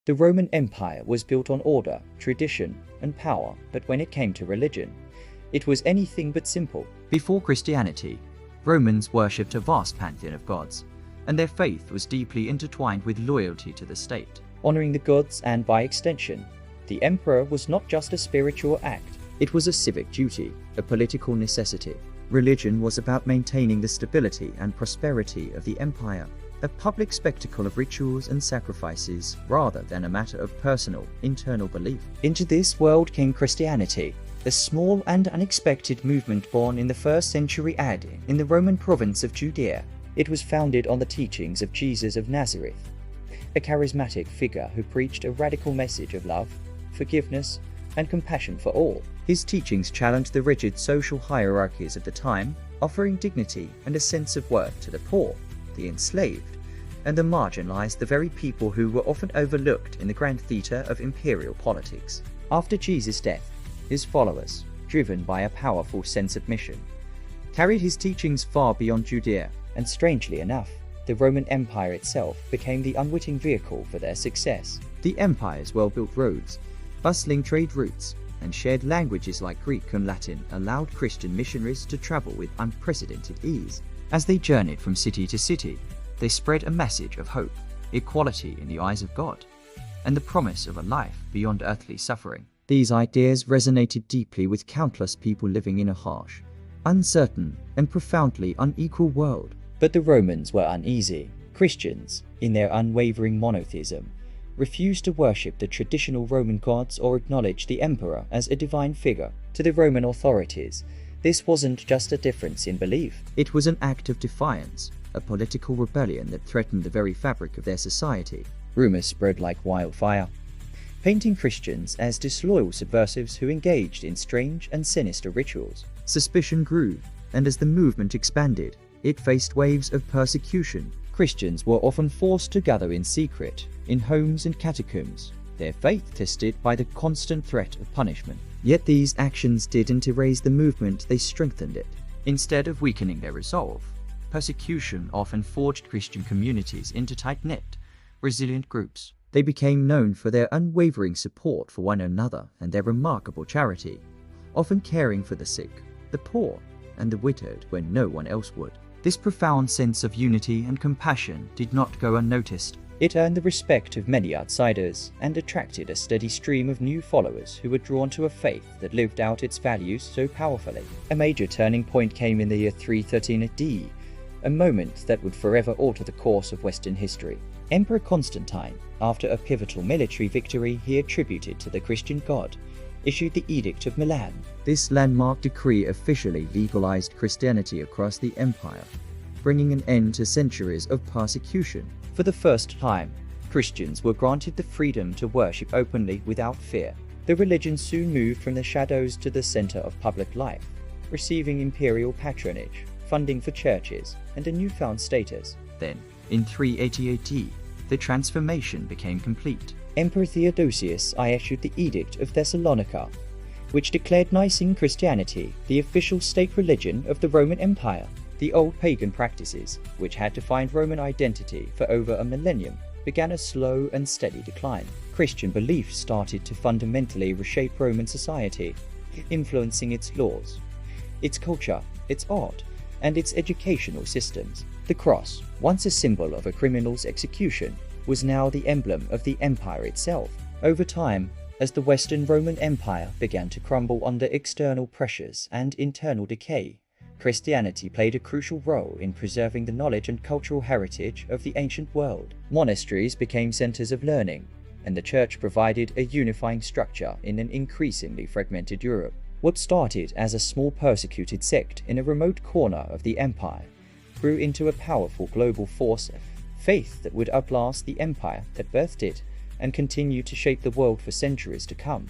The Roman Empire was built on order, tradition, and power, but when it came to religion, it was anything but simple. Before Christianity, Romans worshipped a vast pantheon of gods, and their faith was deeply intertwined with loyalty to the state. Honoring the gods and, by extension, the emperor was not just a spiritual act, it was a civic duty, a political necessity. Religion was about maintaining the stability and prosperity of the empire, a public spectacle of rituals and sacrifices rather than a matter of personal, internal belief. Into this world came Christianity, a small and unexpected movement born in the 1st century AD in the Roman province of Judea. It was founded on the teachings of Jesus of Nazareth, a charismatic figure who preached a radical message of love, forgiveness, and compassion for all. His teachings challenged the rigid social hierarchies of the time, offering dignity and a sense of worth to the poor, the enslaved, and the marginalized, the very people who were often overlooked in the grand theater of imperial politics. After Jesus' death, his followers, driven by a powerful sense of mission, carried his teachings far beyond Judea, and strangely enough, the Roman Empire itself became the unwitting vehicle for their success. The empire's well-built roads, bustling trade routes, and shared languages like Greek and Latin allowed Christian missionaries to travel with unprecedented ease. As they journeyed from city to city, they spread a message of hope, equality in the eyes of God, and the promise of a life beyond earthly suffering. These ideas resonated deeply with countless people living in a harsh, uncertain, and profoundly unequal world. But the Romans were uneasy. Christians, in their unwavering monotheism, refused to worship the traditional Roman gods or acknowledge the emperor as a divine figure. To the Roman authorities, this wasn't just a difference in belief. It was an act of defiance, a political rebellion that threatened the very fabric of their society. Rumors spread like wildfire, painting Christians as disloyal subversives who engaged in strange and sinister rituals. Suspicion grew, and as the movement expanded, it faced waves of persecution. Christians were often forced to gather in secret, in homes and catacombs, their faith tested by the constant threat of punishment. Yet these actions didn't erase the movement, they strengthened it. Instead of weakening their resolve, persecution often forged Christian communities into tight-knit, resilient groups. They became known for their unwavering support for one another and their remarkable charity, often caring for the sick, the poor, and the widowed when no one else would. This profound sense of unity and compassion did not go unnoticed. It earned the respect of many outsiders and attracted a steady stream of new followers who were drawn to a faith that lived out its values so powerfully. A major turning point came in the year 313 AD, a moment that would forever alter the course of Western history. Emperor Constantine, after a pivotal military victory he attributed to the Christian god, issued the Edict of Milan. This landmark decree officially legalized Christianity across the empire, bringing an end to centuries of persecution. For the first time, Christians were granted the freedom to worship openly without fear. The religion soon moved from the shadows to the center of public life, receiving imperial patronage, funding for churches, and a newfound status. Then, in 380 AD, the transformation became complete. Emperor Theodosius I issued the Edict of Thessalonica, which declared Nicene Christianity the official state religion of the Roman Empire. The old pagan practices, which had defined Roman identity for over a millennium, began a slow and steady decline. Christian beliefs started to fundamentally reshape Roman society, influencing its laws, its culture, its art, and its educational systems. The cross, once a symbol of a criminal's execution, was now the emblem of the empire itself. Over time, as the Western Roman Empire began to crumble under external pressures and internal decay, Christianity played a crucial role in preserving the knowledge and cultural heritage of the ancient world. Monasteries became centers of learning, and the church provided a unifying structure in an increasingly fragmented Europe. What started as a small persecuted sect in a remote corner of the empire grew into a powerful global force, faith that would outlast the empire that birthed it and continue to shape the world for centuries to come.